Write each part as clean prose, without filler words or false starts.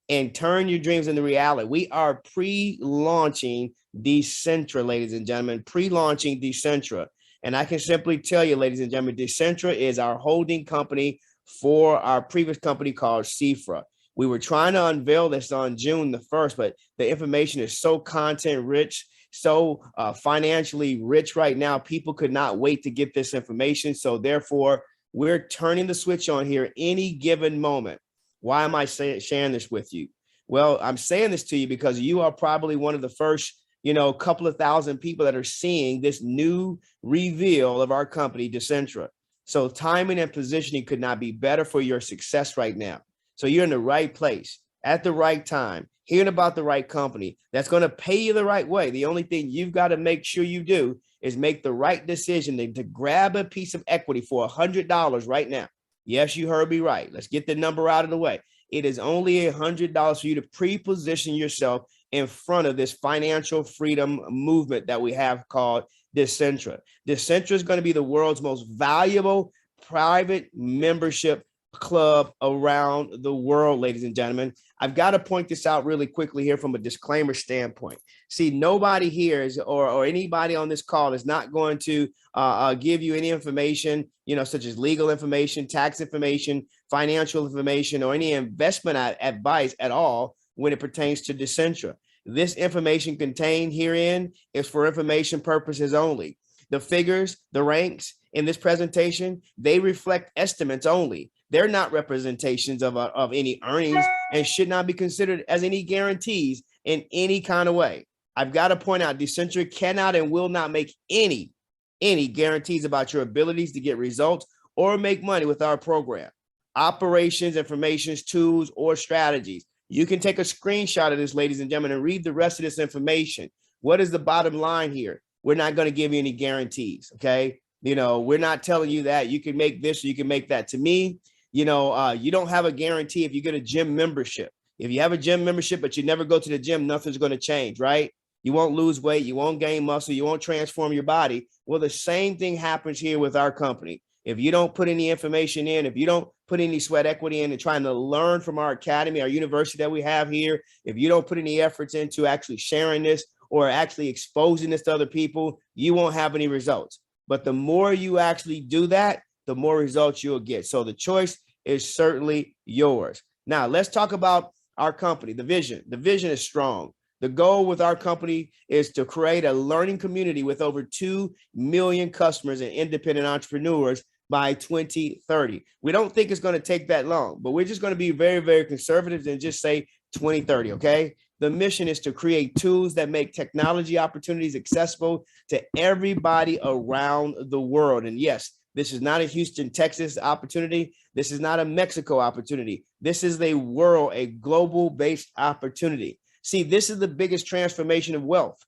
and turn your dreams into reality. We are pre-launching Decentra, ladies and gentlemen, pre-launching Decentra. And I can simply tell you, ladies and gentlemen, Decentra is our holding company for our previous company called Cifra. We were trying to unveil this on June the 1st, but the information is so content rich, so financially rich right now. People could not wait to get this information. So therefore, we're turning the switch on here any given moment. Why am I sharing this with you? Well, I'm saying this to you because you are probably one of the first, couple of thousand people that are seeing this new reveal of our company, Decentra. So timing and positioning could not be better for your success right now. So you're in the right place at the right time, hearing about the right company that's going to pay you the right way. The only thing you've got to make sure you do is make the right decision to grab a piece of equity for $100 right now. Yes, you heard me right. Let's get the number out of the way. It is only $100 for you to pre-position yourself in front of this financial freedom movement that we have called Decentra. Decentra is going to be the world's most valuable private membership club around the world, ladies and gentlemen. I've got to point this out really quickly here from a disclaimer standpoint. See, nobody here is, or anybody on this call is not going to give you any information, such as legal information, tax information, financial information, or any investment advice at all when it pertains to Decentra. This information contained herein is for information purposes only. The figures, the ranks in this presentation, they reflect estimates only. They're not representations of any earnings and should not be considered as any guarantees in any kind of way. I've got to point out, Decentra cannot and will not make any guarantees about your abilities to get results or make money with our program. Operations, informations, tools, or strategies. You can take a screenshot of this, ladies and gentlemen, and read the rest of this information. What is the bottom line here? We're not going to give you any guarantees, okay? We're not telling you that you can make this or you can make that. To me, you don't have a guarantee if you get a gym membership. If you have a gym membership, but you never go to the gym, nothing's going to change, right? You won't lose weight. You won't gain muscle. You won't transform your body. Well, the same thing happens here with our company. If you don't put any information in, if you don't put any sweat equity in and trying to learn from our academy, our university that we have here, if you don't put any efforts into actually sharing this or actually exposing this to other people, you won't have any results. But the more you actually do that, the more results you'll get. So the choice is certainly yours. Now, let's talk about our company, the vision. The vision is strong. The goal with our company is to create a learning community with over 2 million customers and independent entrepreneurs by 2030. We don't think it's going to take that long, but we're just going to be very, very conservative and just say 2030, okay? The mission is to create tools that make technology opportunities accessible to everybody around the world. And yes, this is not a Houston, Texas opportunity. This is not a Mexico opportunity. This is a global-based opportunity. See, this is the biggest transformation of wealth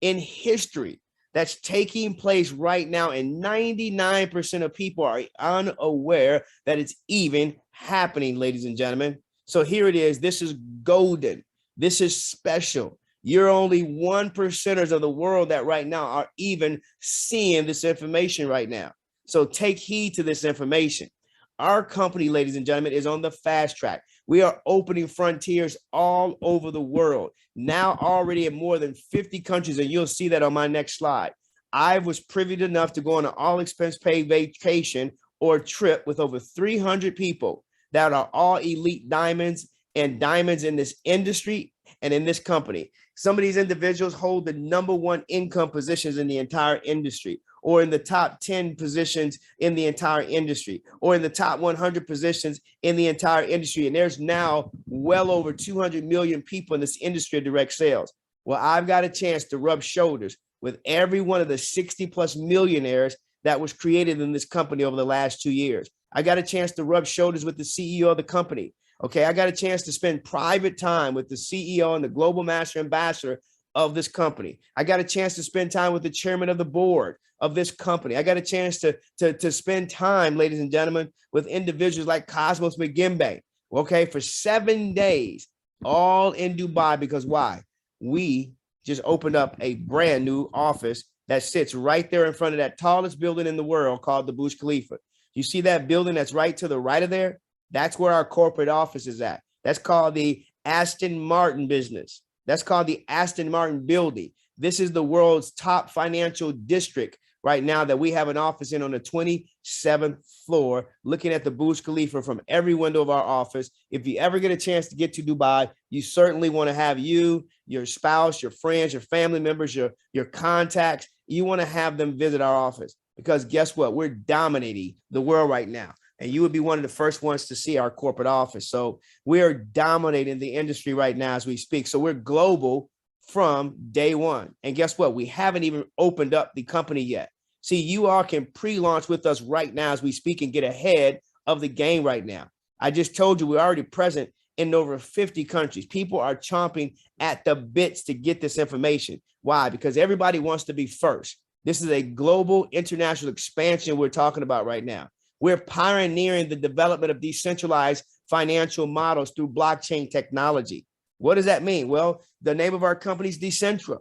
in history that's taking place right now, and 99% of people are unaware that it's even happening, ladies and gentlemen. So here it is. This is golden. This is special. You're only 1%ers of the world that right now are even seeing this information right now. So take heed to this information. Our company, ladies and gentlemen, is on the fast track. We are opening frontiers all over the world, now already in more than 50 countries, and you'll see that on my next slide. I was privileged enough to go on an all-expense paid vacation or trip with over 300 people that are all elite diamonds and diamonds in this industry and in this company. Some of these individuals hold the #1 income positions in the entire industry, or in the top 10 positions in the entire industry, or in the top 100 positions in the entire industry. And there's now well over 200 million people in this industry of direct sales. Well, I've got a chance to rub shoulders with every one of the 60+ millionaires that was created in this company over the last 2 years. I got a chance to rub shoulders with the CEO of the company. Okay, I got a chance to spend private time with the CEO and the global master ambassador of this company. I got a chance to spend time with the chairman of the board of this company. I got a chance to spend time, ladies and gentlemen, with individuals like Cosmos McGimbe, okay, for 7 days, all in Dubai. Because why? We just opened up a brand new office that sits right there in front of that tallest building in the world called the Burj Khalifa. You see that building that's right to the right of there? That's where our corporate office is at. That's called the Aston Martin business. That's called the Aston Martin building. This is the world's top financial district right now that we have an office in on the 27th floor, looking at the Burj Khalifa from every window of our office. If you ever get a chance to get to Dubai, you certainly want to have you, your spouse, your friends, your family members, your contacts. You want to have them visit our office because guess what? We're dominating the world right now. And you would be one of the first ones to see our corporate office. So we're dominating the industry right now as we speak. So we're global from day one. And guess what? We haven't even opened up the company yet. See, you all can pre-launch with us right now as we speak and get ahead of the game right now. I just told you we're already present in over 50 countries. People are chomping at the bits to get this information. Why? Because everybody wants to be first. This is a global international expansion we're talking about right now. We're pioneering the development of decentralized financial models through blockchain technology. What does that mean? Well, the name of our company is Decentra,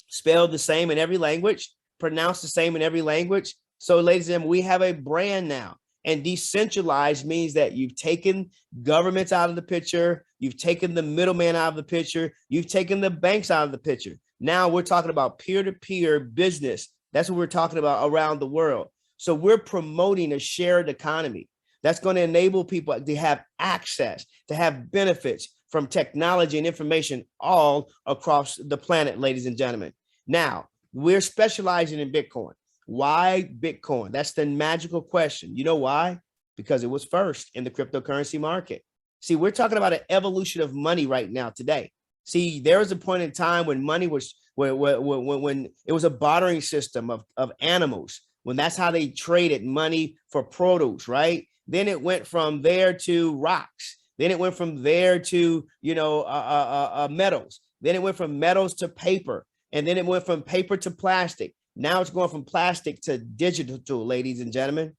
spelled the same in every language, pronounced the same in every language. So ladies and gentlemen, we have a brand now, and decentralized means that you've taken governments out of the picture. You've taken the middleman out of the picture. You've taken the banks out of the picture. Now we're talking about peer-to-peer business. That's what we're talking about around the world. So we're promoting a shared economy that's going to enable people to have access, to have benefits from technology and information all across the planet, ladies and gentlemen. Now, we're specializing in Bitcoin. Why Bitcoin? That's the magical question. You know why? Because it was first in the cryptocurrency market. See, we're talking about an evolution of money right now today. See, there was a point in time when money was, when it was a bartering system of animals, when that's how they traded money for produce, right? Then it went from there to rocks. Then it went from there to, metals. Then it went from metals to paper. And then it went from paper to plastic. Now it's going from plastic to digital, ladies and gentlemen.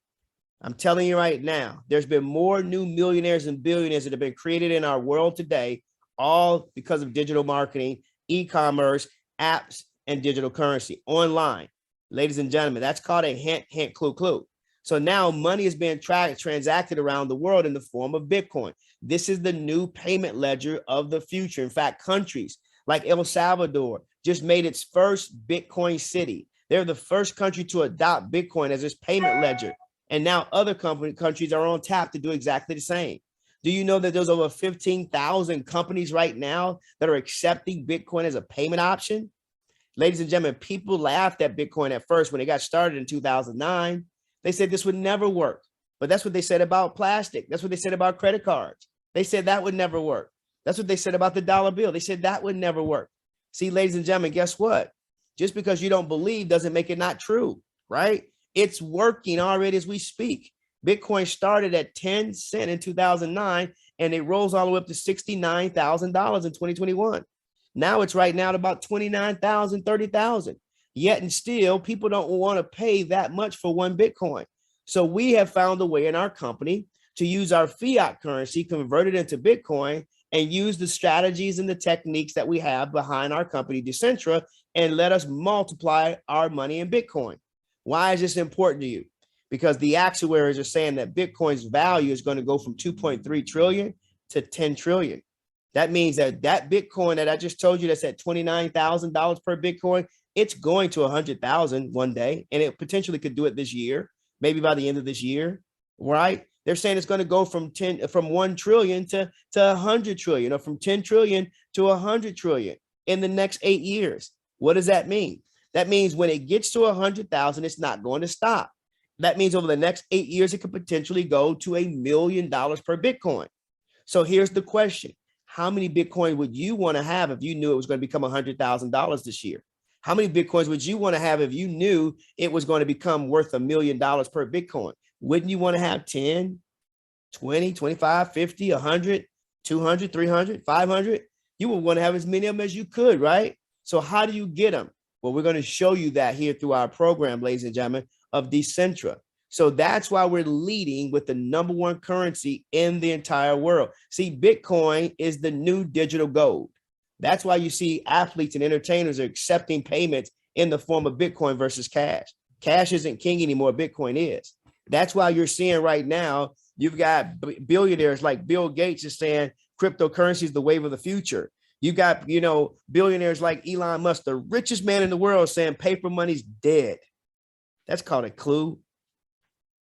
I'm telling you right now, there's been more new millionaires and billionaires that have been created in our world today, all because of digital marketing, e-commerce, apps, and digital currency online. Ladies and gentlemen, that's called a hint, hint, clue, clue. So now money is being transacted around the world in the form of Bitcoin. This is the new payment ledger of the future. In fact, countries like El Salvador just made its first Bitcoin city. They're the first country to adopt Bitcoin as its payment ledger. And now other countries are on tap to do exactly the same. Do you know that there's over 15,000 companies right now that are accepting Bitcoin as a payment option? Ladies and gentlemen, people laughed at Bitcoin at first when it got started in 2009. They said this would never work. But that's what they said about plastic. That's what they said about credit cards. They said that would never work. That's what they said about the dollar bill. They said that would never work. See, ladies and gentlemen, guess what? Just because you don't believe doesn't make it not true, right? It's working already as we speak. Bitcoin started at 10 cents in 2009, and it rolls all the way up to $69,000 in 2021. Now it's right now at about 29,000, 30,000. Yet and still, people don't want to pay that much for one Bitcoin. So we have found a way in our company to use our fiat currency, convert it into Bitcoin, and use the strategies and the techniques that we have behind our company, Decentra, and let us multiply our money in Bitcoin. Why is this important to you? Because the actuaries are saying that Bitcoin's value is going to go from 2.3 trillion to 10 trillion. That means that Bitcoin that I just told you that's at $29,000 per Bitcoin, it's going to 100,000 one day, and it potentially could do it this year, maybe by the end of this year, right? They're saying it's going to go from 1 trillion to 100 trillion, or from 10 trillion to 100 trillion in the next 8 years. What does that mean? That means when it gets to 100,000, it's not going to stop. That means over the next 8 years, it could potentially go to $1 million per Bitcoin. So here's the question. How many Bitcoin would you want to have if you knew it was going to become $100,000 this year? How many Bitcoins would you want to have if you knew it was going to become worth $1 million per Bitcoin? Wouldn't you want to have 10, 20, 25, 50, 100, 200, 300, 500? You would want to have as many of them as you could, right? So how do you get them? Well, we're going to show you that here through our program, ladies and gentlemen, of Decentra. So that's why we're leading with the #1 currency in the entire world. See, Bitcoin is the new digital gold. That's why you see athletes and entertainers are accepting payments in the form of Bitcoin versus cash. Cash isn't king anymore. Bitcoin is. That's why you're seeing right now, you've got billionaires like Bill Gates is saying Cryptocurrency is the wave of the future. You got, billionaires like Elon Musk, the richest man in the world, saying paper money's dead. That's called a clue,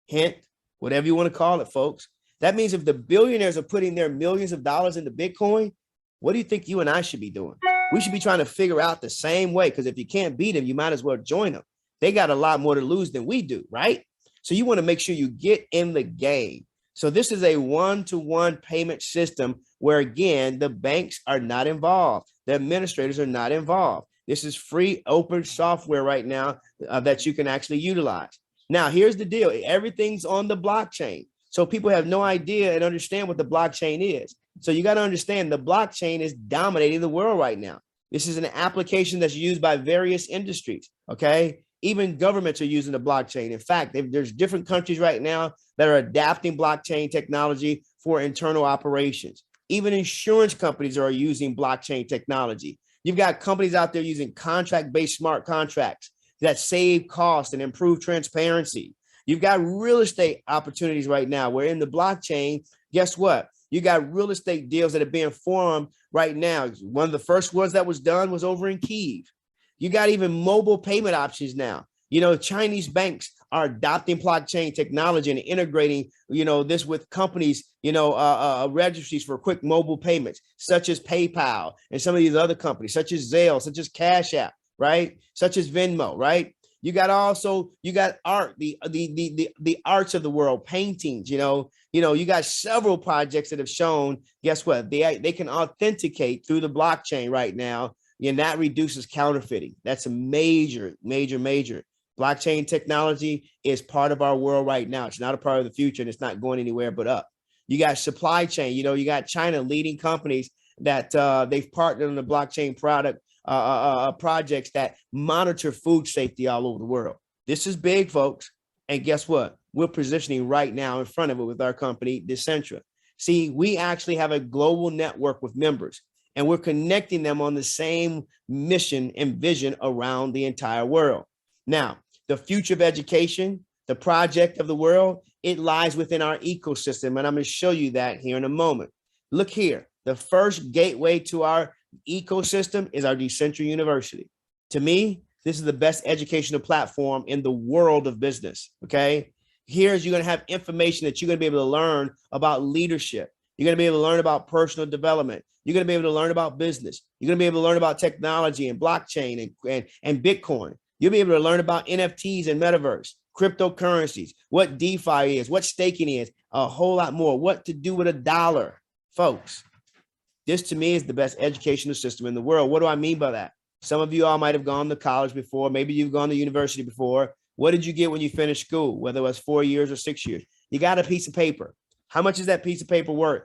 hint, whatever you want to call it, folks. That means if the billionaires are putting their millions of dollars into Bitcoin, what do you think you and I should be doing? We should be trying to figure out the same way, because if you can't beat them, you might as well join them. They got a lot more to lose than we do, right? So you want to make sure you get in the game. So this is a one-to-one payment system where, again, the banks are not involved. The administrators are not involved. This is free, open software right now that you can actually utilize. Now, here's the deal. Everything's on the blockchain. So people have no idea and understand what the blockchain is. So you got to understand the blockchain is dominating the world right now. This is an application that's used by various industries, okay? Even governments are using the blockchain. In fact, there's different countries right now that are adapting blockchain technology for internal operations. Even insurance companies are using blockchain technology. You've got companies out there using contract-based smart contracts that save costs and improve transparency. You've got real estate opportunities right now where in the blockchain, guess what? You got real estate deals that are being formed right now. One of the first ones that was done was over in Kyiv. You got even mobile payment options now. Chinese banks are adopting blockchain technology and integrating, this with companies, registries for quick mobile payments, such as PayPal and some of these other companies, such as Zelle, such as Cash App, right? Such as Venmo, right? You got art, the arts of the world, paintings, you got several projects that have shown, guess what? They can authenticate through the blockchain right now, and that reduces counterfeiting. That's a major. Blockchain technology is part of our world right now. It's not a part of the future, and it's not going anywhere but up. You got supply chain, you got China leading companies that they've partnered on the blockchain projects that monitor food safety all over the world. This is big, folks. And guess what? We're positioning right now in front of it with our company, Decentra. See, we actually have a global network with members, and we're connecting them on the same mission and vision around the entire world. Now, the future of education, the project of the world, it lies within our ecosystem. And I'm going to show you that here in a moment. Look here. The first gateway to our ecosystem is our Decentra University. To me, this is the best educational platform in the world of business. Okay. Here's you're going to have information that you're going to be able to learn about leadership. You're going to be able to learn about personal development. You're going to be able to learn about business. You're going to be able to learn about technology and blockchain and Bitcoin. You'll be able to learn about NFTs and metaverse, cryptocurrencies, what DeFi is, what staking is, a whole lot more, what to do with $1. Folks, this to me is the best educational system in the world. What do I mean by that? Some of you all might have gone to college before. Maybe you've gone to university before. What did you get when you finished school, whether it was 4 years or 6 years? You got a piece of paper. How much is that piece of paper worth?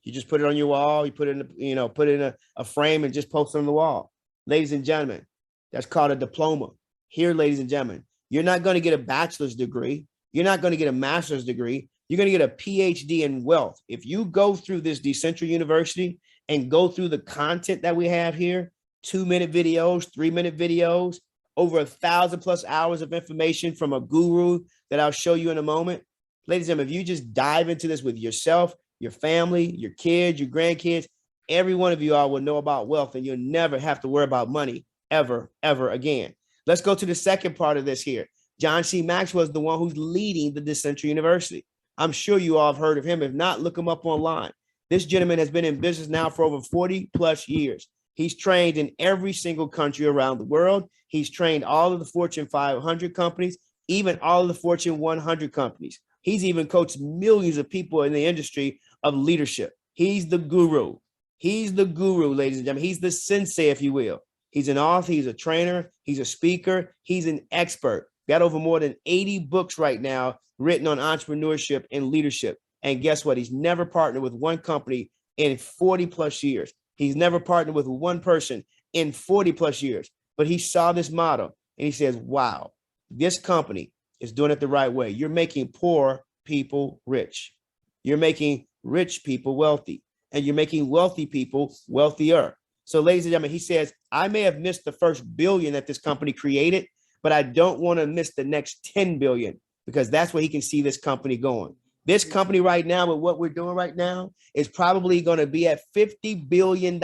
You just put it on your wall. You put it in, put it in a frame and just post it on the wall. Ladies and gentlemen, that's called a diploma. Here, ladies and gentlemen, you're not going to get a bachelor's degree. You're not going to get a master's degree. You're going to get a PhD in wealth. If you go through this Decentra University and go through the content that we have here, 2-minute videos, 3-minute videos, over 1,000+ hours of information from a guru that I'll show you in a moment. Ladies and gentlemen, if you just dive into this with yourself, your family, your kids, your grandkids, every one of you all will know about wealth, and you'll never have to worry about money ever again. Let's go to the second part of this here. John C. Maxwell is the one who's leading the Decentra University. I'm sure you all have heard of him. If not, look him up online. This gentleman has been in business now for over 40+ years. He's trained in every single country around the world. He's trained all of the Fortune 500 companies, even all of the Fortune 100 companies. He's even coached millions of people in the industry of leadership. He's the guru. He's the guru, ladies and gentlemen. He's the sensei, if you will. He's an author. He's a trainer. He's a speaker. He's an expert. Got over more than 80 books right now written on entrepreneurship and leadership. And guess what? He's never partnered with one company in 40+ years. He's never partnered with one person in 40+ years. But he saw this model and he says, wow, this company is doing it the right way. You're making poor people rich. You're making rich people wealthy. And you're making wealthy people wealthier. So ladies and gentlemen, he says, I may have missed the first billion that this company created, but I don't want to miss the next 10 billion, because that's where he can see this company going. This company right now, with what we're doing right now, is probably going to be at $50 billion.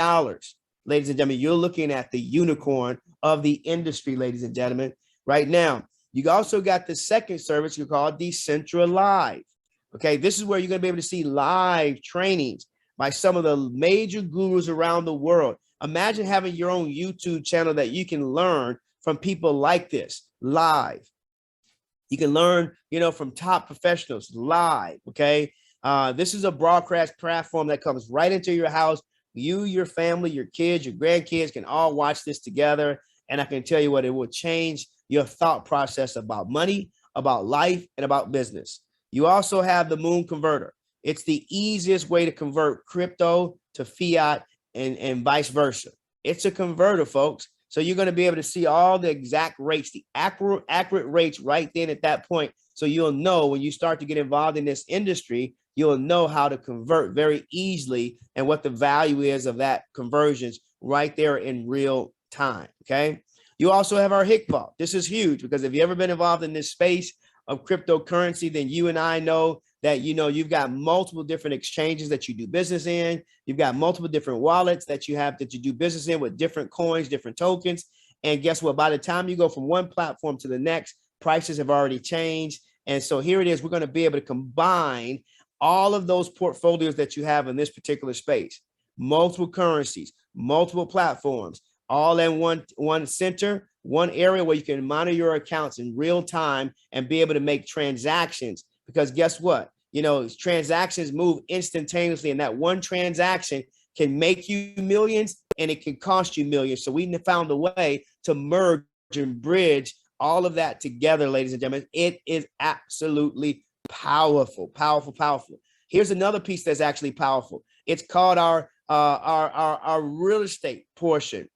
Ladies and gentlemen, you're looking at the unicorn of the industry, ladies and gentlemen, right now. You also got the second service you call Decentra Live. Okay, this is where you're going to be able to see live trainings by some of the major gurus around the world. Imagine having your own YouTube channel that you can learn from people like this live. You can learn, from top professionals live. Okay, this is a broadcast platform that comes right into your house. You, your family, your kids, your grandkids can all watch this together. And I can tell you what, it will change your thought process about money, about life, and about business. You also have the Moon Converter. It's the easiest way to convert crypto to fiat and vice versa. It's a converter, folks. So you're going to be able to see all the exact rates, the accurate rates right then at that point. So you'll know when you start to get involved in this industry, you'll know how to convert very easily and what the value is of that conversions right there in real time. Okay. You also have our HIC vault. This is huge because if you've ever been involved in this space of cryptocurrency, then you and I know that, you've got multiple different exchanges that you do business in. You've got multiple different wallets that you do business in with different coins, different tokens. And guess what? By the time you go from one platform to the next, prices have already changed. And so here it is. We're going to be able to combine all of those portfolios that you have in this particular space, multiple currencies, multiple platforms, all in one center, one area where you can monitor your accounts in real time and be able to make transactions. Because guess what? Transactions move instantaneously, and that one transaction can make you millions and it can cost you millions. So we found a way to merge and bridge all of that together, ladies and gentlemen. It is absolutely powerful, powerful, powerful. Here's another piece that's actually powerful. It's called our real estate portion.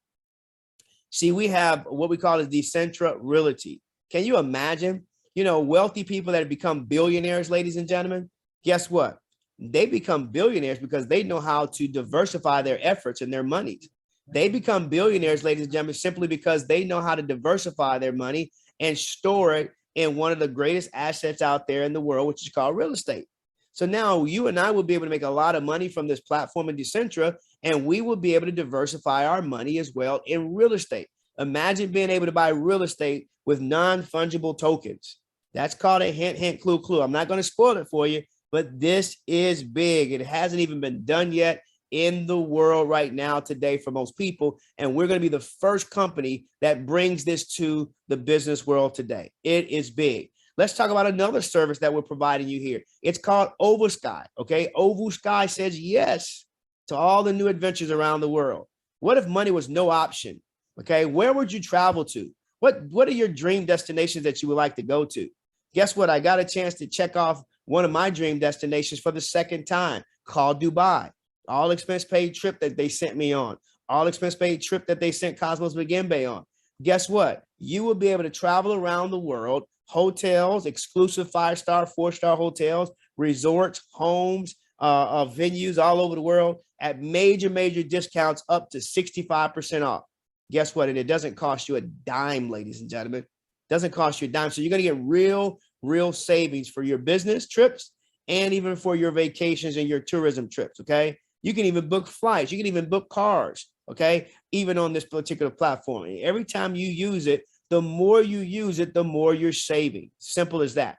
See, we have what we call as Decentra Realty. Can you imagine? Wealthy people that have become billionaires, ladies and gentlemen, guess what? They become billionaires because they know how to diversify their efforts and their monies. They become billionaires, ladies and gentlemen, simply because they know how to diversify their money and store it in one of the greatest assets out there in the world, which is called real estate. So now you and I will be able to make a lot of money from this platform in Decentra, and we will be able to diversify our money as well in real estate. Imagine being able to buy real estate with non-fungible tokens. That's called a hint, hint, clue, clue. I'm not going to spoil it for you, but this is big. It hasn't even been done yet in the world right now today for most people. And we're going to be the first company that brings this to the business world today. It is big. Let's talk about another service that we're providing you here. It's called Oval Sky. Okay. Oval Sky says yes to all the new adventures around the world. What if money was no option? Okay. Where would you travel to? What are your dream destinations that you would like to go to? Guess what? I got a chance to check off one of my dream destinations for the second time, called Dubai. All expense paid trip that they sent me on. All expense paid trip that they sent Cosmos Magembe on. Guess what? You will be able to travel around the world, hotels, exclusive 5-star, 4-star hotels, resorts, homes, venues all over the world at major discounts up to 65% off. Guess what? And it doesn't cost you a dime, ladies and gentlemen. Doesn't cost you a dime. So you're going to get real savings for your business trips and even for your vacations and your tourism trips. Okay. You can even book flights. You can even book cars. Okay. Even on this particular platform. And every time you use it, the more you use it, the more you're saving. Simple as that.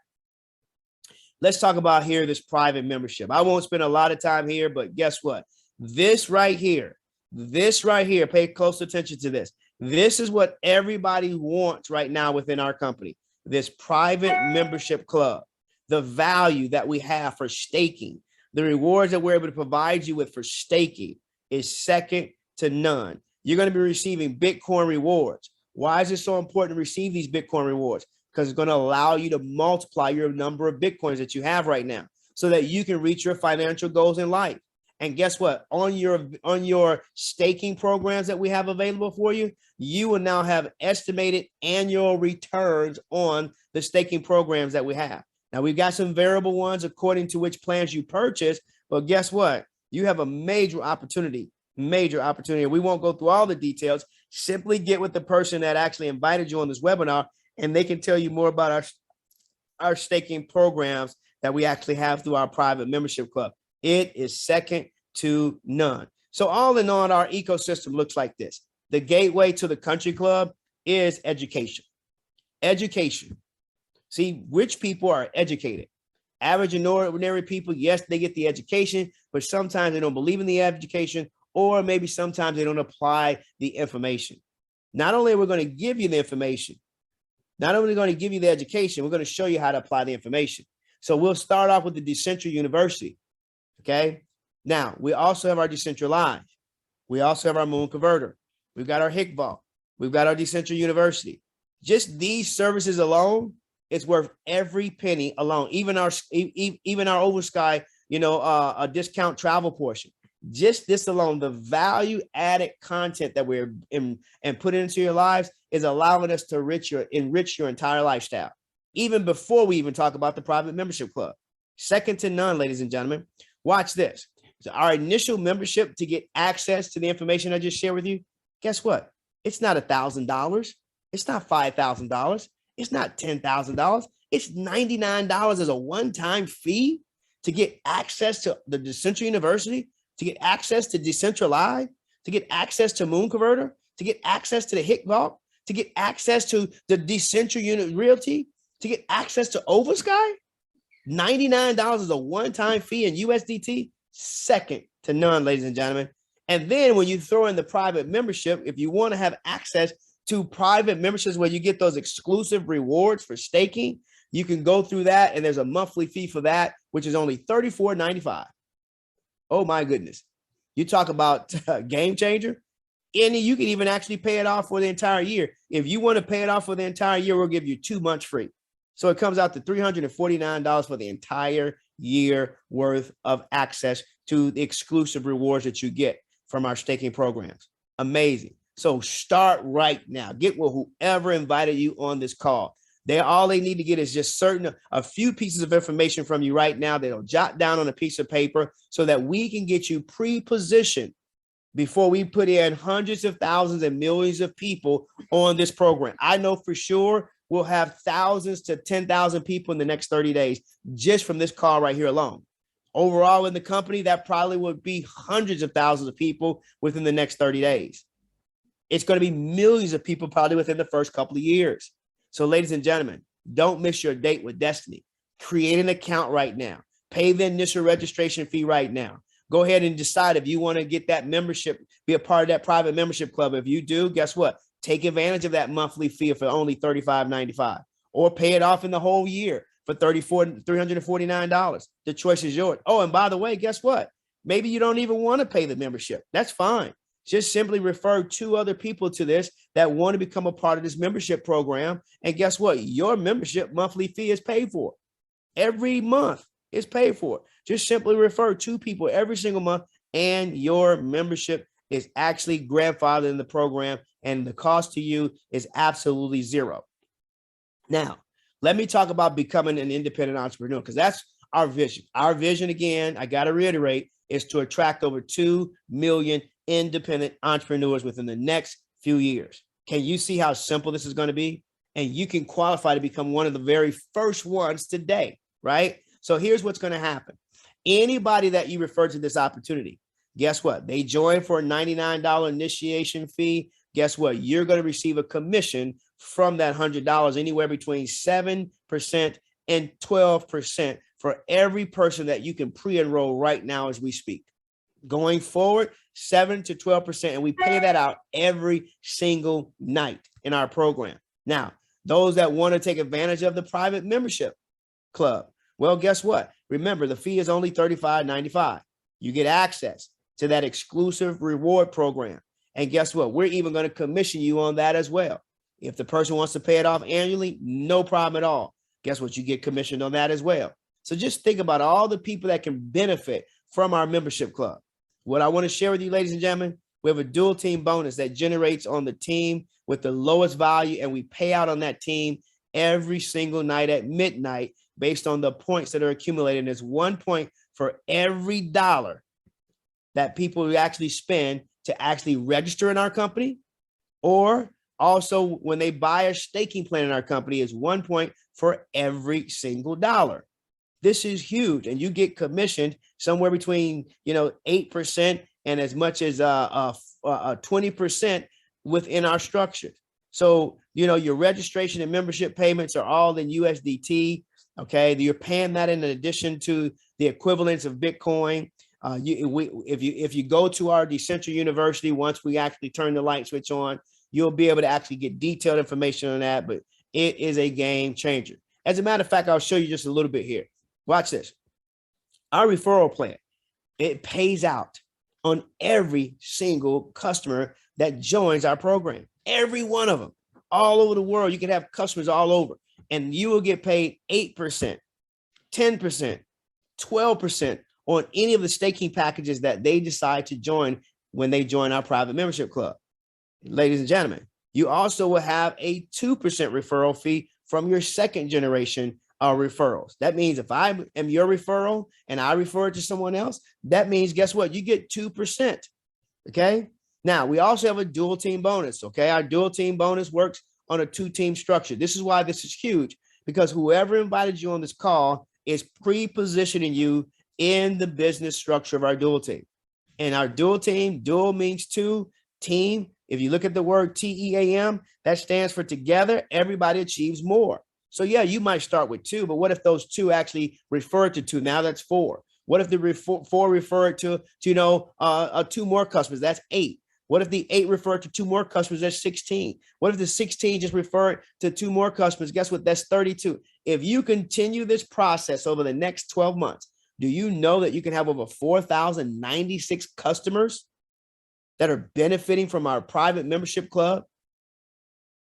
Let's talk about here this private membership. I won't spend a lot of time here, but guess what? This right here, pay close attention to this. This is what everybody wants right now within our company, this private membership club, the value that we have for staking, the rewards that we're able to provide you with for staking is second to none. You're going to be receiving Bitcoin rewards. Why is it so important to receive these Bitcoin rewards? Because it's going to allow you to multiply your number of Bitcoins that you have right now so that you can reach your financial goals in life. And guess what? On your staking programs that we have available for you, you will now have estimated annual returns on the staking programs that we have. Now, we've got some variable ones according to which plans you purchase, but guess what? You have a major opportunity. We won't go through all the details. Simply get with the person that actually invited you on this webinar, and they can tell you more about our staking programs that we actually have through our private membership club. It is second to none. So all in all, our ecosystem looks like this. The gateway to the country club is education. Education. See, rich people are educated. Average and ordinary people, yes, they get the education, but sometimes they don't believe in the education, or maybe sometimes they don't apply the information. Not only are we going to give you the information, not only going to give you the education, we're going to show you how to apply the information. So we'll start off with the Decentra University. Okay. Now, we also have our Decentra Live. We also have our Moon Converter. We've got our HIC Vault. We've got our Decentra University. Just these services alone, it's worth every penny alone. Even our Over Sky, a discount travel portion. Just this alone, the value added content that we're in and put into your lives is allowing us to enrich your entire lifestyle. Even before we even talk about the private membership club. Second to none, ladies and gentlemen. Watch this. So our initial membership to get access to the information I just shared with you, guess what? It's not $1,000. It's not $5,000. It's not $10,000. It's $99 as a one-time fee to get access to the Decentra University, to get access to Decentra Live, to get access to Moon Converter, to get access to the HIC Vault, to get access to the Decentra Unit Realty, to get access to Over Sky. $99 is a one-time fee in USDT, second to none, ladies and gentlemen. And then when you throw in the private membership, if you want to have access to private memberships where you get those exclusive rewards for staking, you can go through that, and there's a monthly fee for that, which is only $34.95. Oh my goodness. You talk about game changer. And you can even actually pay it off for the entire year. If you want to pay it off for the entire year, we'll give you 2 months free. So it comes out to $349 for the entire year worth of access to the exclusive rewards that you get from our staking programs. Amazing. So start right now. Get with whoever invited you on this call. All they need to get is just a few pieces of information from you right now. They'll jot down on a piece of paper so that we can get you pre-positioned before we put in hundreds of thousands and millions of people on this program. I know for sure we'll have thousands to 10,000 people in the next 30 days just from this call right here alone. Overall in the company, that probably would be hundreds of thousands of people within the next 30 days. It's going to be millions of people probably within the first couple of years. So ladies and gentlemen, don't miss your date with destiny. Create an account right now. Pay the initial registration fee right now. Go ahead and decide if you want to get that membership, be a part of that private membership club. If you do, guess what? Take advantage of that monthly fee for only $35.95, or pay it off in the whole year for $349. The choice is yours. Oh, and by the way, guess what? Maybe you don't even want to pay the membership. That's fine. Just simply refer 2 other people to this that want to become a part of this membership program. And guess what? Your membership monthly fee is paid for. Every month is paid for. Just simply refer 2 people every single month, and your membership is actually grandfathered in the program, and the cost to you is absolutely zero. Now, let me talk about becoming an independent entrepreneur, because that's our vision. Our vision, again, I got to reiterate, is to attract over 2 million independent entrepreneurs within the next few years. Can you see how simple this is going to be? And you can qualify to become one of the very first ones today, right? So here's what's going to happen. Anybody that you refer to this opportunity, guess what? They join for a $99 initiation fee. Guess what? You're going to receive a commission from that $100, anywhere between 7% and 12% for every person that you can pre-enroll right now as we speak. Going forward, 7 to 12%, and we pay that out every single night in our program. Now, those that want to take advantage of the private membership club, well, guess what? Remember, the fee is only $35.95. You get access to that exclusive reward program. And guess what? We're even going to commission you on that as well. If the person wants to pay it off annually, no problem at all. Guess what? You get commissioned on that as well. So just think about all the people that can benefit from our membership club. What I want to share with you, ladies and gentlemen, we have a dual team bonus that generates on the team with the lowest value, and we pay out on that team every single night at midnight based on the points that are accumulated. There's 1 point for every dollar that people actually spend to actually register in our company, or also when they buy a staking plan in our company, is 1 point for every single dollar. This is huge, and you get commissioned somewhere between 8% and as much as 20% within our structure. So your registration and membership payments are all in USDT. Okay, you're paying that in addition to the equivalence of Bitcoin. If you go to our Decentra University, once we actually turn the light switch on, you'll be able to actually get detailed information on that. But it is a game changer. As a matter of fact, I'll show you just a little bit here. Watch this. Our referral plan, it pays out on every single customer that joins our program. Every one of them, all over the world. You can have customers all over, and you will get paid 8%, 10%, 12% on any of the staking packages that they decide to join when they join our private membership club. Ladies and gentlemen, you also will have a 2% referral fee from your second generation referrals. That means if I am your referral and I refer it to someone else, that means guess what? You get 2%. Okay. Now we also have a dual team bonus. Okay. Our dual team bonus works on a 2-team structure. This is why this is huge, because whoever invited you on this call is pre-positioning you in the business structure of our dual team. And our dual team, dual means two, team. If you look at the word TEAM, that stands for together, everybody achieves more. So yeah, you might start with 2, but what if those 2 actually refer to 2? Now that's 4. What if the 4 refer to 2 more customers? That's 8. What if the 8 refer to 2 more customers? That's 16. What if the 16 just refer to 2 more customers? Guess what? That's 32. If you continue this process over the next 12 months, do you know that you can have over 4,096 customers that are benefiting from our private membership club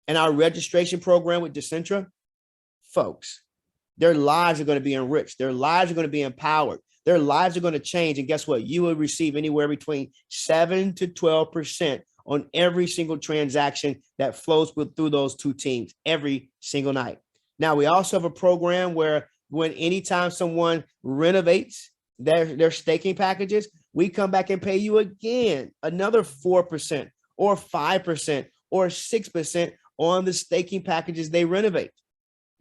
and our registration program with Decentra? Folks, their lives are going to be enriched. Their lives are going to be empowered. Their lives are going to change. And guess what? You will receive anywhere between 7 to 12% on every single transaction that flows through those 2 teams every single night. Now, we also have a program where anytime someone renovates their staking packages, we come back and pay you again another 4% or 5% or 6% on the staking packages they renovate.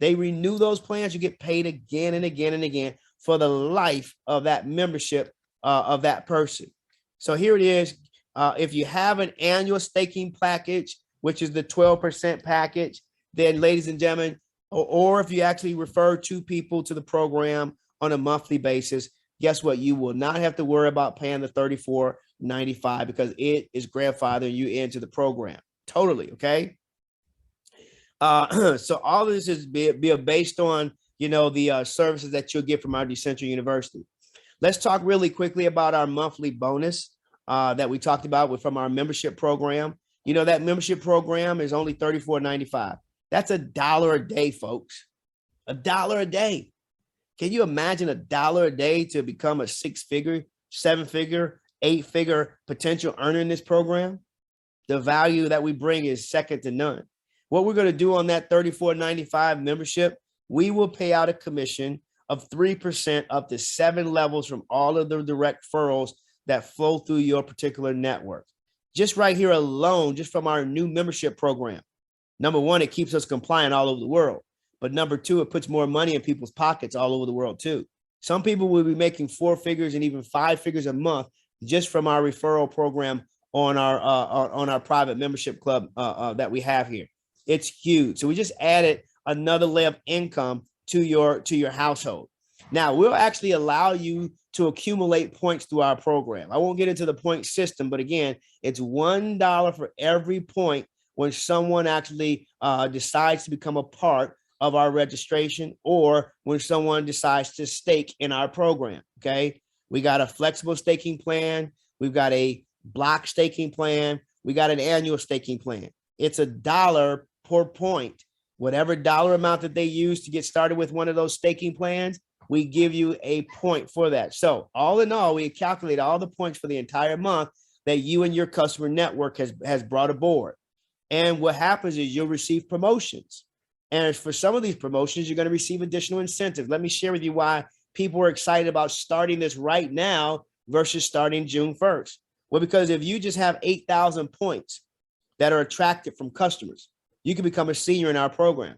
They renew those plans. You get paid again and again and again for the life of that membership of that person. So here it is. If you have an annual staking package, which is the 12% package, then ladies and gentlemen, or if you actually refer 2 people to the program on a monthly basis, guess what? You will not have to worry about paying the $34.95 because it is grandfathering you into the program. Totally. Okay. So all of this is based on, the services that you'll get from our Decentra University. Let's talk really quickly about our monthly bonus that we talked about from our membership program. That membership program is only $34.95. That's $1 a day, folks. $1 a day. Can you imagine $1 a day to become a 6-figure, 7-figure, 8-figure potential earner in this program? The value that we bring is second to none. What we're going to do on that $34.95 membership, we will pay out a commission of 3% up to 7 levels from all of the direct referrals that flow through your particular network. Just right here alone, just from our new membership program. Number 1, it keeps us compliant all over the world. But number 2, it puts more money in people's pockets all over the world too. Some people will be making 4 figures and even 5 figures a month just from our referral program on our private membership club that we have here. It's huge. So we just added another layer of income to your household. Now we'll actually allow you to accumulate points through our program. I won't get into the point system, but again, it's $1 for every point when someone actually decides to become a part of our registration or when someone decides to stake in our program. Okay. We got a flexible staking plan. We've got a block staking plan. We got an annual staking plan. It's $1 per point. Whatever dollar amount that they use to get started with one of those staking plans, we give you a point for that. So all in all, we calculate all the points for the entire month that you and your customer network has brought aboard. And what happens is you'll receive promotions. And for some of these promotions, you're going to receive additional incentives. Let me share with you why people are excited about starting this right now versus starting June 1st. Well, because if you just have 8,000 points that are attracted from customers, you can become a senior in our program.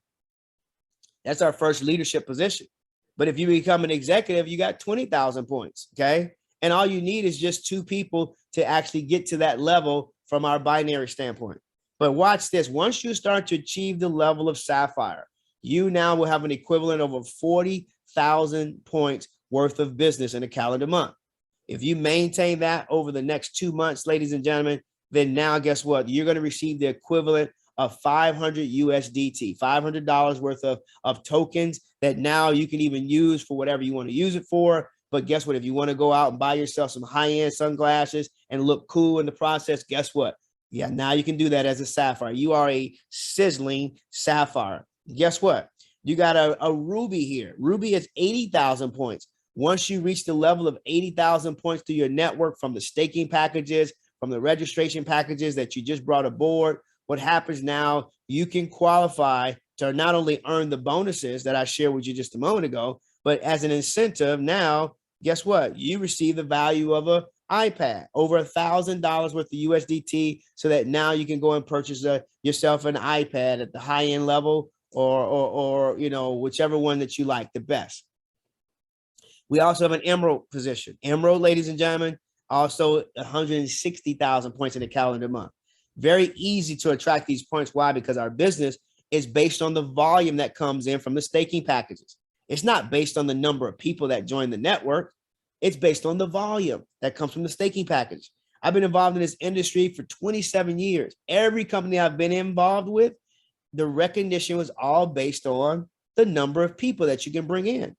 That's our first leadership position. But if you become an executive, you got 20,000 points. Okay. And all you need is just 2 people to actually get to that level from our binary standpoint. But watch this. Once you start to achieve the level of Sapphire, you now will have an equivalent of over 40,000 points worth of business in a calendar month. If you maintain that over the next 2 months, ladies and gentlemen, then now guess what? You're going to receive the equivalent of 500 USDT, $500 worth of tokens that now you can even use for whatever you want to use it for. But guess what? If you want to go out and buy yourself some high-end sunglasses and look cool in the process, guess what? Yeah, now you can do that as a Sapphire. You are a sizzling Sapphire. Guess what? You got a Ruby here. Ruby is 80,000 points. Once you reach the level of 80,000 points through your network from the staking packages, from the registration packages that you just brought aboard, what happens now, you can qualify to not only earn the bonuses that I shared with you just a moment ago, but as an incentive now, guess what? You receive the value of an iPad, over $1,000 worth of USDT, so that now you can go and purchase yourself an iPad at the high-end level or you know, whichever one that you like the best. We also have an Emerald position. Emerald, ladies and gentlemen, also 160,000 points in a calendar month. Very easy to attract these points. Why? Because our business is based on the volume that comes in from the staking packages. It's not based on the number of people that join the network. It's based on the volume that comes from the staking package. I've been involved in this industry for 27 years. Every company I've been involved with, the recognition was all based on the number of people that you can bring in.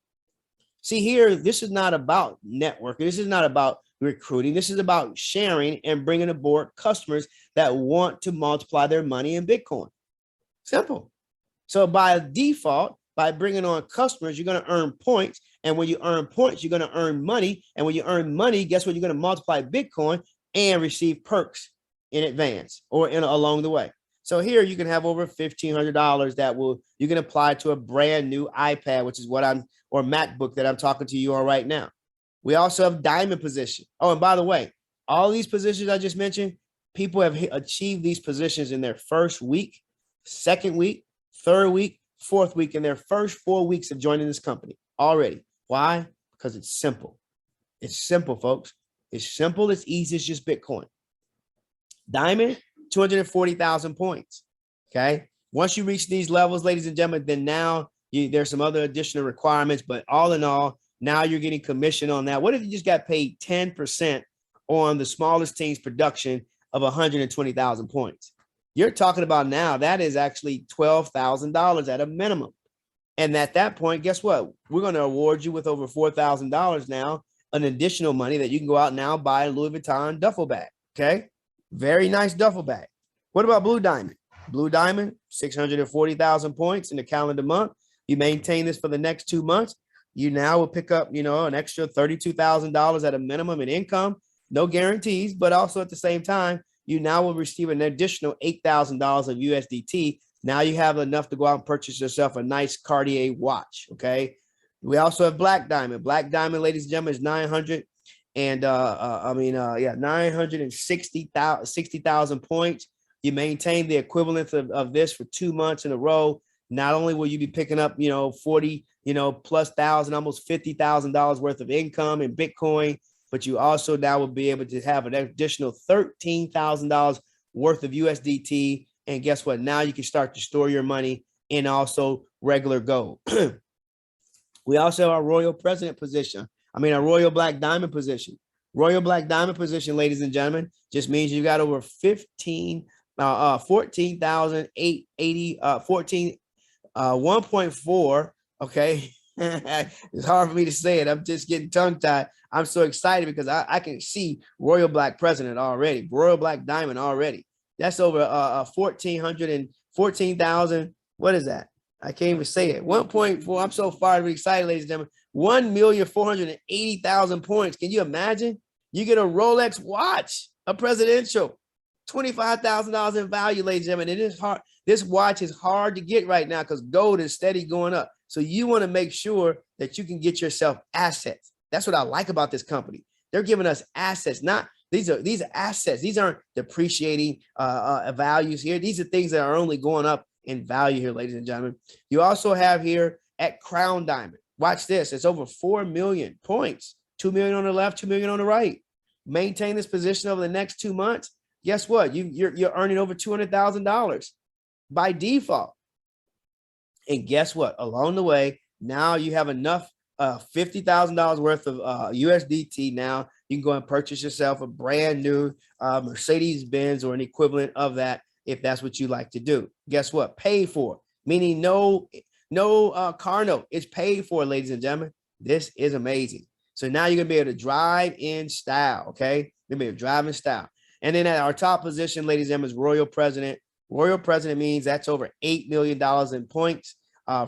See here, this is not about networking. This is not about recruiting. This is about sharing and bringing aboard customers that want to multiply their money in Bitcoin. Simple. So by default, by bringing on customers, you're going to earn points. And when you earn points, you're going to earn money. And when you earn money, guess what? You're going to multiply Bitcoin and receive perks in advance or along the way. So here you can have over $1,500 that you can apply to a brand new iPad, which is or MacBook that I'm talking to you on right now. We also have diamond position. Oh, and by the way, all these positions I just mentioned, people have achieved these positions in their first week, second week, third week, fourth week, in their first 4 weeks of joining this company already. Why? Because it's simple. It's simple, folks. It's simple. It's easy. It's just Bitcoin. Diamond, 240,000 points. Okay. Once you reach these levels, ladies and gentlemen, then now there's some other additional requirements, but all in all, now you're getting commission on that. What if you just got paid 10% on the smallest team's production of 120,000 points? You're talking about now, that is actually $12,000 at a minimum. And at that point, guess what? We're going to award you with over $4,000 now, an additional money that you can go out now buy a Louis Vuitton duffel bag. Okay. Very nice duffel bag. What about Blue Diamond? Blue Diamond, 640,000 points in the calendar month. You maintain this for the next 2 months. You now will pick up, an extra $32,000 at a minimum in income. No guarantees, but also at the same time, you now will receive an additional $8,000 of USDT. Now you have enough to go out and purchase yourself a nice Cartier watch. Okay. We also have Black Diamond. Black Diamond, ladies and gentlemen, is 960,000 points. You maintain the equivalent of this for 2 months in a row. Not only will you be picking up, 40, plus thousand, almost $50,000 worth of income in Bitcoin, but you also now will be able to have an additional $13,000 worth of USDT. And guess what? Now you can start to store your money in also regular gold. We also have our Royal President position. Our Royal Black Diamond position. Royal Black Diamond position, ladies and gentlemen, just means you got over 1.4. Okay. It's hard for me to say it. I'm just getting tongue tied. I'm so excited because I can see Royal Black President already, Royal Black Diamond already. That's over 14,000. What is that? I can't even say it. 1.4. I'm so fired and excited, ladies and gentlemen. 1,480,000 points. Can you imagine? You get a Rolex watch, a presidential, $25,000 in value, ladies and gentlemen. It is hard. This watch is hard to get right now because gold is steady going up. So you want to make sure that you can get yourself assets. That's what I like about this company. They're giving us assets. These are assets. These aren't depreciating values here. These are things that are only going up in value here, ladies and gentlemen. You also have here at Crown Diamond. Watch this. It's over 4 million points, 2 million on the left, 2 million on the right. Maintain this position over the next 2 months. Guess what? You're earning over $200,000 by default. And guess what? Along the way, now you have enough $50,000 worth of USDT. Now you can go and purchase yourself a brand new Mercedes-Benz or an equivalent of that if that's what you like to do. Guess what? Paid for, meaning no car note. It's paid for, ladies and gentlemen. This is amazing. So now you're gonna be able to drive in style. Okay, you're gonna be able to drive in style. And then at our top position, ladies and gentlemen, is Royal President. Royal President means that's over $8 million in points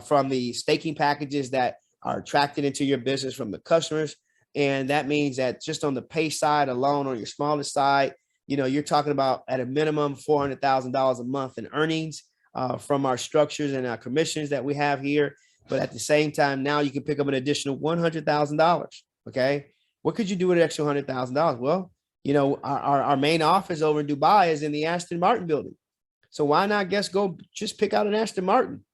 from the staking packages that are attracted into your business from the customers. And that means that just on the pay side alone, on your smallest side, you're talking about at a minimum $400,000 a month in earnings from our structures and our commissions that we have here. But at the same time, now you can pick up an additional $100,000. Okay. What could you do with an extra $100,000? Well, our main office over in Dubai is in the Aston Martin building. So why not go just pick out an Aston Martin,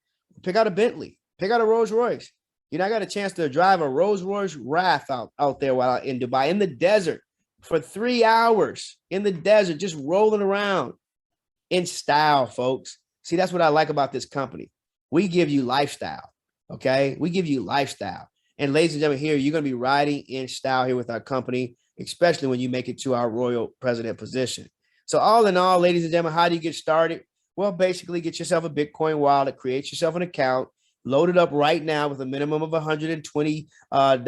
pick out a Bentley, pick out a Rolls Royce. I got a chance to drive a Rolls Royce Wrath out there while in Dubai in the desert for 3 hours in the desert, just rolling around in style, folks. See, that's what I like about this company. We give you lifestyle. Okay. We give you lifestyle. And ladies and gentlemen, here, you're going to be riding in style here with our company, especially when you make it to our Royal President position. So all in all, ladies and gentlemen, how do you get started? Well, basically get yourself a Bitcoin wallet, create yourself an account, load it up right now with a minimum of $120 of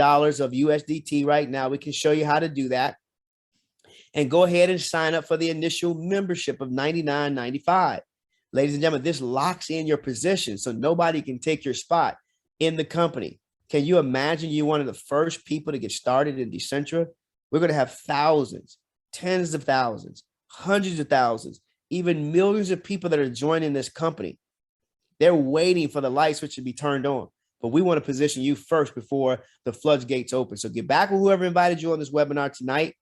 USDT right now. We can show you how to do that. And go ahead and sign up for the initial membership of $99.95. Ladies and gentlemen, this locks in your position so nobody can take your spot in the company. Can you imagine you one of the first people to get started in Decentra? We're going to have thousands, tens of thousands, hundreds of thousands, even millions of people that are joining this company. They're waiting for the light switch to be turned on. But we want to position you first before the floodgates open. So get back with whoever invited you on this webinar tonight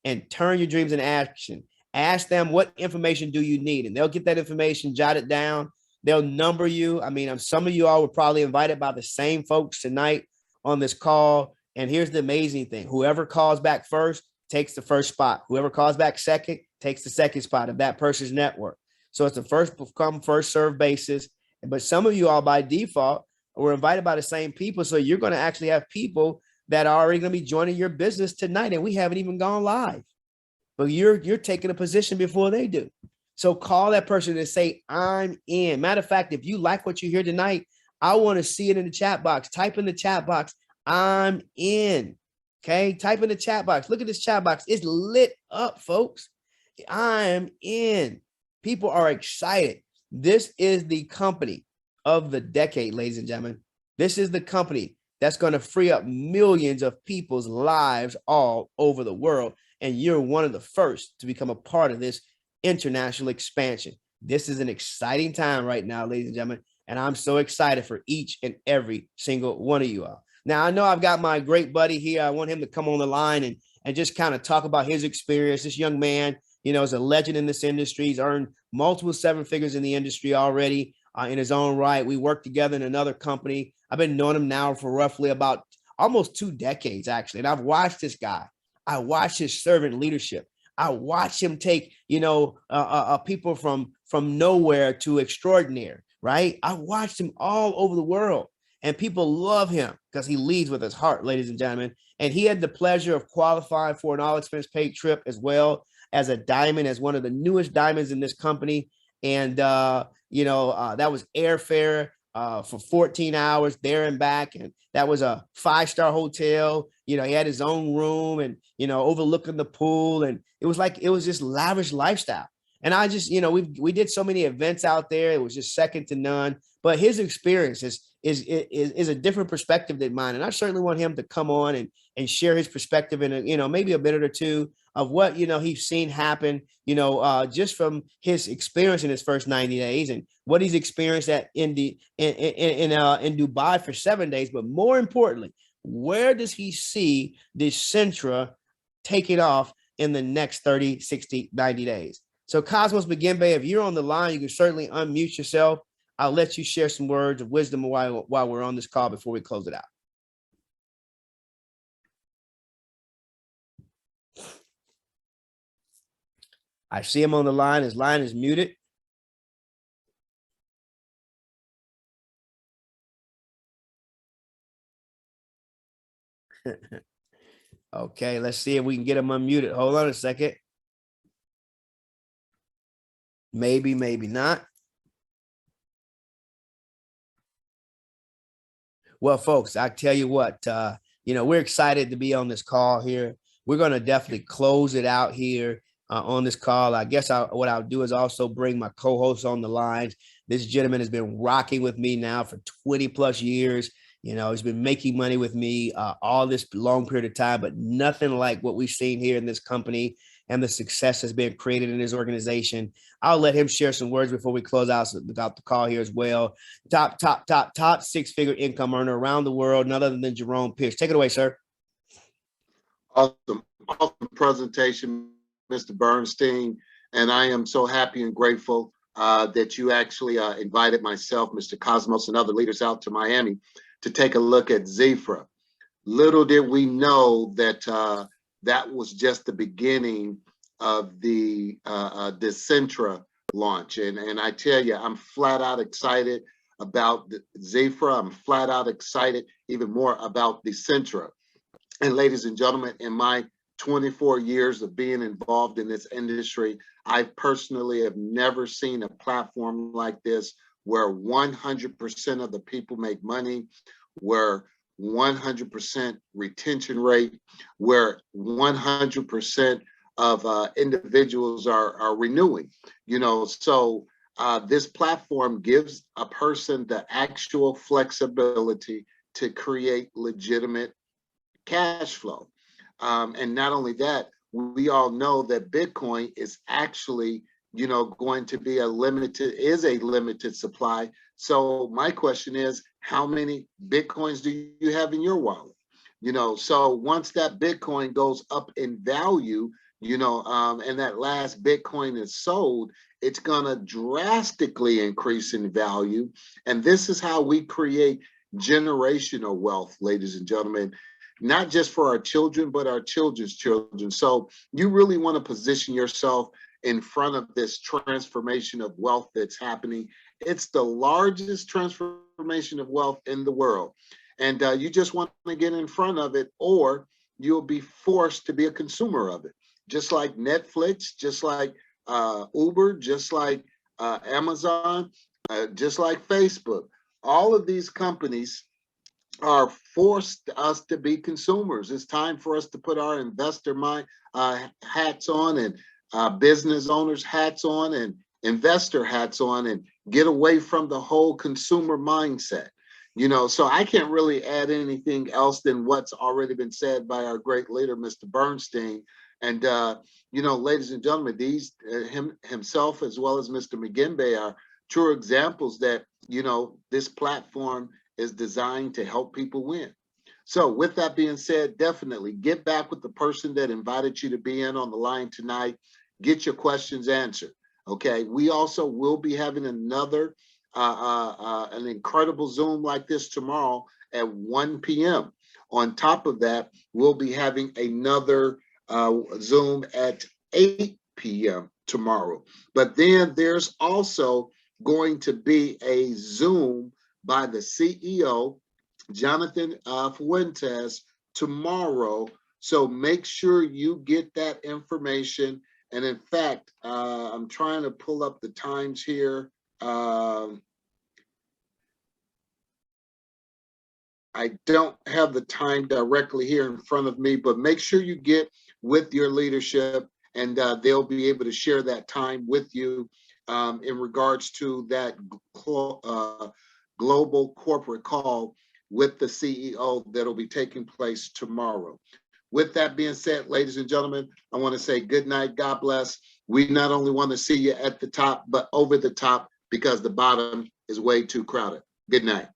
and turn your dreams into action. Ask them, what information do you need? And they'll get that information, jot it down. They'll number you. I mean, some of you all were probably invited by the same folks tonight on this call. And here's the amazing thing. Whoever calls back first takes the first spot. Whoever calls back second takes the second spot of that person's network. So it's a first come, first serve basis. But some of you all by default were invited by the same people. So you're going to actually have people that are already going to be joining your business tonight. And we haven't even gone live. But you're taking a position before they do. So call that person and say, I'm in. Matter of fact, if you like what you hear tonight, I want to see it in the chat box. Type in the chat box, I'm in. Okay, type in the chat box. Look at this chat box. It's lit up, folks. I'm in. People are excited. This is the company of the decade, ladies and gentlemen. This is the company that's going to free up millions of people's lives all over the world. And you're one of the first to become a part of this international expansion. This is an exciting time right now, ladies and gentlemen. And I'm so excited for each and every single one of you all. Now, I know I've got my great buddy here. I want him to come on the line and just kind of talk about his experience. This young man, is a legend in this industry. He's earned multiple seven figures in the industry already in his own right. We work together in another company. I've been knowing him now for roughly about almost 2 decades, actually. And I've watched this guy. I watched his servant leadership. I watched him take, people from nowhere to extraordinary, right? I watched him all over the world, and people love him because he leads with his heart, ladies and gentlemen. And he had the pleasure of qualifying for an all expense paid trip as well as a diamond, as one of the newest diamonds in this company. And, that was airfare for 14 hours there and back. And that was a 5-star hotel. He had his own room and, overlooking the pool. And it was just lavish lifestyle. And I just, we did so many events out there. It was just second to none. But his experience is a different perspective than mine. And I certainly want him to come on and share his perspective in maybe a minute or two of what, he's seen happen, just from his experience in his first 90 days and what he's experienced in Dubai for 7 days. But more importantly, where does he see Decentra taking off in the next 30, 60, 90 days? So Cosmos Beginbe, if you're on the line, you can certainly unmute yourself. I'll let you share some words of wisdom while we're on this call before we close it out. I see him on the line. His line is muted. Okay, let's see if we can get him unmuted. Hold on a second. Maybe, maybe not. Well, folks, I tell you what, we're excited to be on this call here. We're going to definitely close it out here on this call. I guess what I'll do is also bring my co-host on the lines. This gentleman has been rocking with me now for 20 plus years. He's been making money with me all this long period of time, but nothing like what we've seen here in this company and the success that's been created in his organization. I'll let him share some words before we close out the call here as well. Top 6-figure income earner around the world, none other than Jerome Pierce. Take it away, sir. Awesome presentation, Mr. Beinstein. And I am so happy and grateful that you actually invited myself, Mr. Cosmos, and other leaders out to Miami to take a look at Zephyr. Little did we know that that was just the beginning of the Decentra launch. And I tell you, I'm flat out excited about Zephyr. I'm flat out excited even more about Decentra. And ladies and gentlemen, in my 24 years of being involved in this industry, I personally have never seen a platform like this where 100% of the people make money, where 100% retention rate, where 100% of individuals are renewing. So this platform gives a person the actual flexibility to create legitimate cash flow. And not only that, we all know that Bitcoin is actually, going to be a limited supply. So my question is, how many Bitcoins do you have in your wallet? So once that Bitcoin goes up in value, and that last Bitcoin is sold, it's going to drastically increase in value. And this is how we create generational wealth, ladies and gentlemen, not just for our children, but our children's children. So you really want to position yourself in front of this transformation of wealth that's happening. It's the largest transformation of wealth in the world. And you just want to get in front of it, or you'll be forced to be a consumer of it. Just like Netflix, just like Uber, just like Amazon, just like Facebook. All of these companies are forced us to be consumers. It's time for us to put our investor hats on, and business owners hats on, and investor hats on, and get away from the whole consumer mindset. So I can't really add anything else than what's already been said by our great leader, Mr. Beinstein. And ladies and gentlemen, himself as well as Mr. McGinbey are true examples that this platform is designed to help people win. So with that being said, definitely get back with the person that invited you to be in on the line tonight. Get your questions answered. Okay. We also will be having another an incredible Zoom like this tomorrow at 1 p.m. On top of that, we'll be having another Zoom at 8 p.m. tomorrow. But then there's also going to be a Zoom by the CEO, Jonathan Fuentes, tomorrow. So make sure you get that information. And in fact, I'm trying to pull up the times here. I don't have the time directly here in front of me, but make sure you get with your leadership, and they'll be able to share that time with you in regards to that global corporate call with the CEO that'll be taking place tomorrow. With that being said, ladies and gentlemen, I want to say good night. God bless. We not only want to see you at the top, but over the top, because the bottom is way too crowded. Good night.